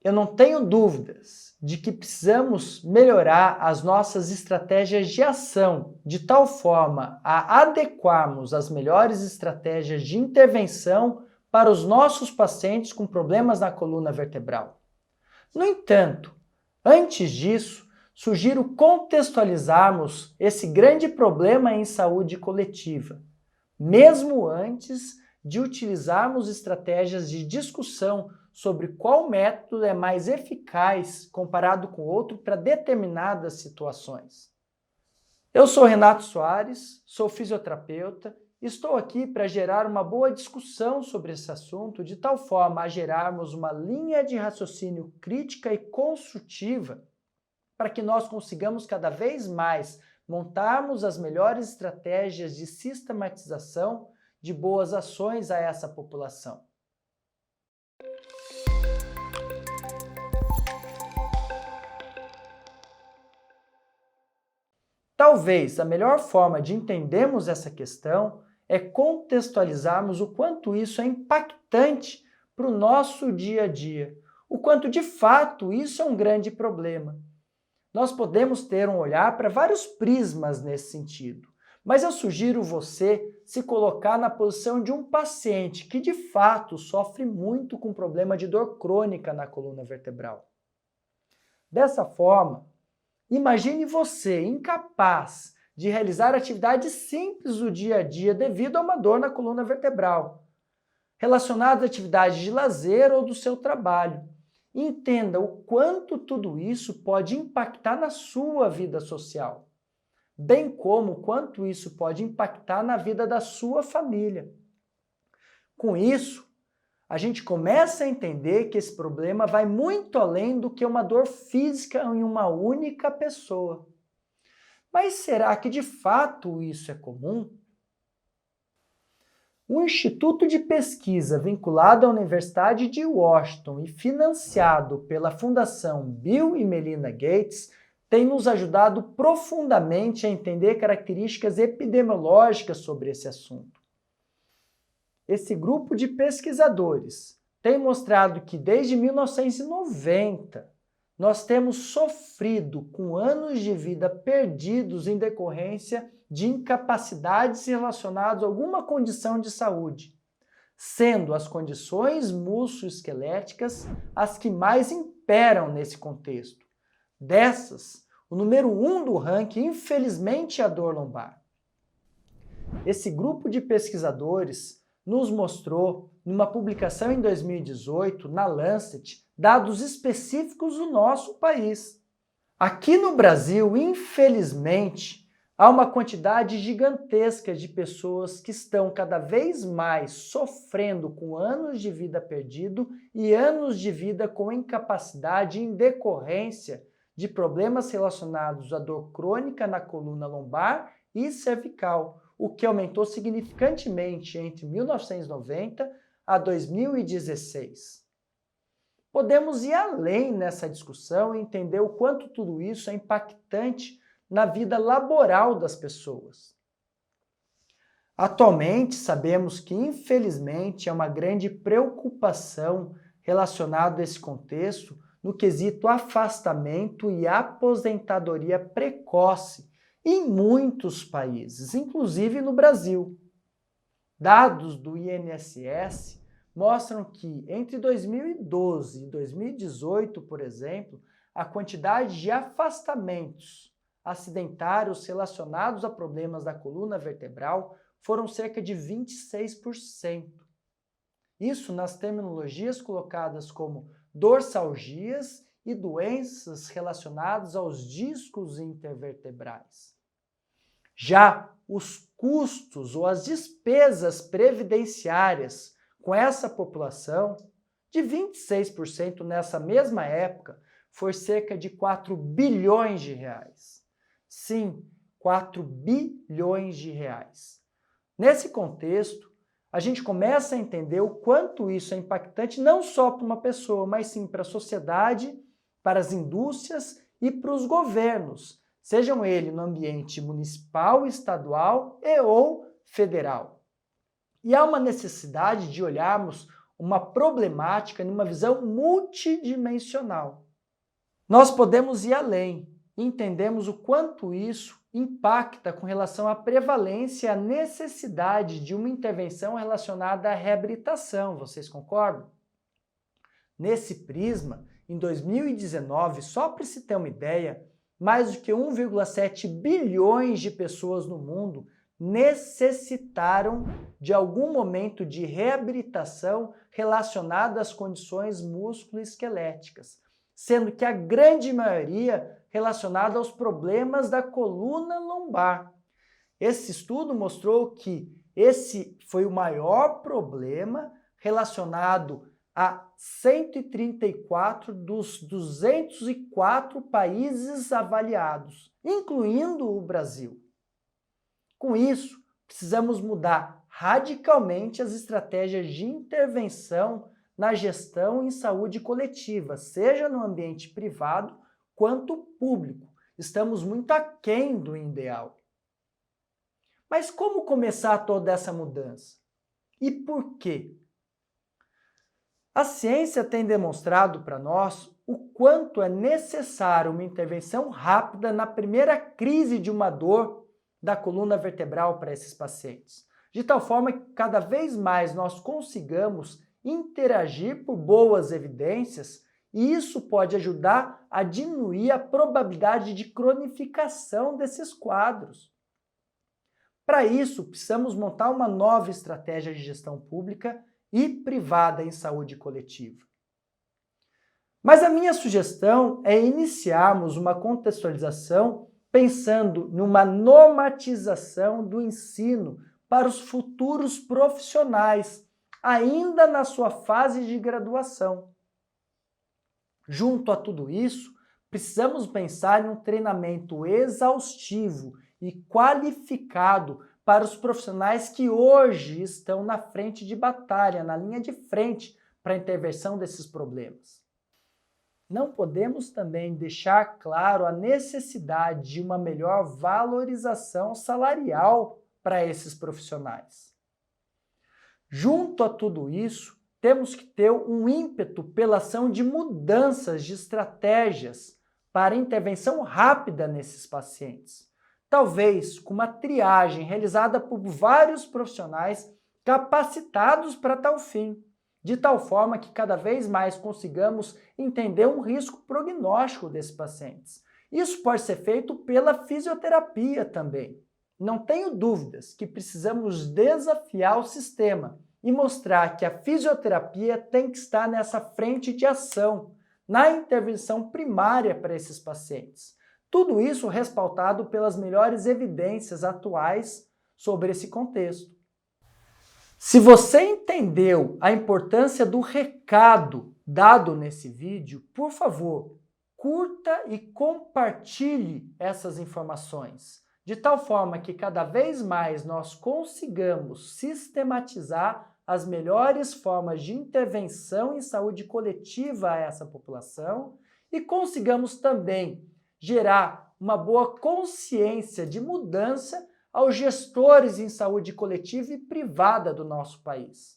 eu não tenho dúvidas de que precisamos melhorar as nossas estratégias de ação, de tal forma a adequarmos as melhores estratégias de intervenção para os nossos pacientes com problemas na coluna vertebral. No entanto, antes disso, sugiro contextualizarmos esse grande problema em saúde coletiva, mesmo antes de utilizarmos estratégias de discussão sobre qual método é mais eficaz comparado com outro para determinadas situações. Eu sou Renato Soares, sou fisioterapeuta e estou aqui para gerar uma boa discussão sobre esse assunto, de tal forma a gerarmos uma linha de raciocínio crítica e construtiva para que nós consigamos cada vez mais montarmos as melhores estratégias de sistematização de boas ações a essa população. Talvez a melhor forma de entendermos essa questão é contextualizarmos o quanto isso é impactante para o nosso dia a dia, o quanto de fato isso é um grande problema. Nós podemos ter um olhar para vários prismas nesse sentido, mas eu sugiro você se colocar na posição de um paciente que de fato sofre muito com problema de dor crônica na coluna vertebral. Dessa forma, imagine você incapaz de realizar atividades simples do dia a dia devido a uma dor na coluna vertebral, relacionada a atividades de lazer ou do seu trabalho. Entenda o quanto tudo isso pode impactar na sua vida social, bem como o quanto isso pode impactar na vida da sua família. Com isso, a gente começa a entender que esse problema vai muito além do que uma dor física em uma única pessoa. Mas será que de fato isso é comum? Um instituto de pesquisa vinculado à Universidade de Washington e financiado pela Fundação Bill e Melinda Gates tem nos ajudado profundamente a entender características epidemiológicas sobre esse assunto. Esse grupo de pesquisadores tem mostrado que desde 1990 nós temos sofrido com anos de vida perdidos em decorrência de incapacidades relacionadas a alguma condição de saúde, sendo as condições musculoesqueléticas as que mais imperam nesse contexto. Dessas, o número 1 do ranking, infelizmente, é a dor lombar. Esse grupo de pesquisadores nos mostrou, numa publicação em 2018, na Lancet, dados específicos do nosso país. Aqui no Brasil, infelizmente, há uma quantidade gigantesca de pessoas que estão cada vez mais sofrendo com anos de vida perdido e anos de vida com incapacidade em decorrência de problemas relacionados à dor crônica na coluna lombar e cervical, o que aumentou significantemente entre 1990 a 2016. Podemos ir além nessa discussão e entender o quanto tudo isso é impactante na vida laboral das pessoas. Atualmente, sabemos que, infelizmente, é uma grande preocupação relacionada a esse contexto no quesito afastamento e aposentadoria precoce em muitos países, inclusive no Brasil. Dados do INSS mostram que entre 2012 e 2018, por exemplo, a quantidade de afastamentos acidentários relacionados a problemas da coluna vertebral foram cerca de 26%. Isso nas terminologias colocadas como dorsalgias e doenças relacionadas aos discos intervertebrais. Já os custos ou as despesas previdenciárias com essa população, de 26% nessa mesma época, foi cerca de 4 bilhões de reais. Sim, 4 bilhões de reais. Nesse contexto, a gente começa a entender o quanto isso é impactante não só para uma pessoa, mas sim para a sociedade, para as indústrias e para os governos, sejam eles no ambiente municipal, estadual e ou federal. E há uma necessidade de olharmos uma problemática numa visão multidimensional. Nós podemos ir além e entendemos o quanto isso impacta com relação à prevalência e à necessidade de uma intervenção relacionada à reabilitação. Vocês concordam? Nesse prisma, em 2019, só para se ter uma ideia, mais do que 1,7 bilhões de pessoas no mundo necessitaram de algum momento de reabilitação relacionada às condições musculoesqueléticas, sendo que a grande maioria relacionada aos problemas da coluna lombar. Esse estudo mostrou que esse foi o maior problema relacionado a 134 dos 204 países avaliados, incluindo o Brasil. Com isso, precisamos mudar radicalmente as estratégias de intervenção na gestão em saúde coletiva, seja no ambiente privado quanto público. Estamos muito aquém do ideal. Mas como começar toda essa mudança? E por quê? A ciência tem demonstrado para nós o quanto é necessário uma intervenção rápida na primeira crise de uma dor da coluna vertebral para esses pacientes, de tal forma que cada vez mais nós consigamos interagir por boas evidências e isso pode ajudar a diminuir a probabilidade de cronificação desses quadros. Para isso, precisamos montar uma nova estratégia de gestão pública e privada em saúde coletiva. Mas a minha sugestão é iniciarmos uma contextualização pensando numa normatização do ensino para os futuros profissionais, ainda na sua fase de graduação. Junto a tudo isso, precisamos pensar em um treinamento exaustivo e qualificado para os profissionais que hoje estão na frente de batalha, na linha de frente para a intervenção desses problemas. Não podemos também deixar claro a necessidade de uma melhor valorização salarial para esses profissionais. Junto a tudo isso, temos que ter um ímpeto pela ação de mudanças de estratégias para intervenção rápida nesses pacientes. Talvez com uma triagem realizada por vários profissionais capacitados para tal fim, de tal forma que cada vez mais consigamos entender um risco prognóstico desses pacientes. Isso pode ser feito pela fisioterapia também. Não tenho dúvidas que precisamos desafiar o sistema e mostrar que a fisioterapia tem que estar nessa frente de ação, na intervenção primária para esses pacientes. Tudo isso respaldado pelas melhores evidências atuais sobre esse contexto. Se você entendeu a importância do recado dado nesse vídeo, por favor, curta e compartilhe essas informações, de tal forma que cada vez mais nós consigamos sistematizar as melhores formas de intervenção em saúde coletiva a essa população e consigamos também gerar uma boa consciência de mudança aos gestores em saúde coletiva e privada do nosso país.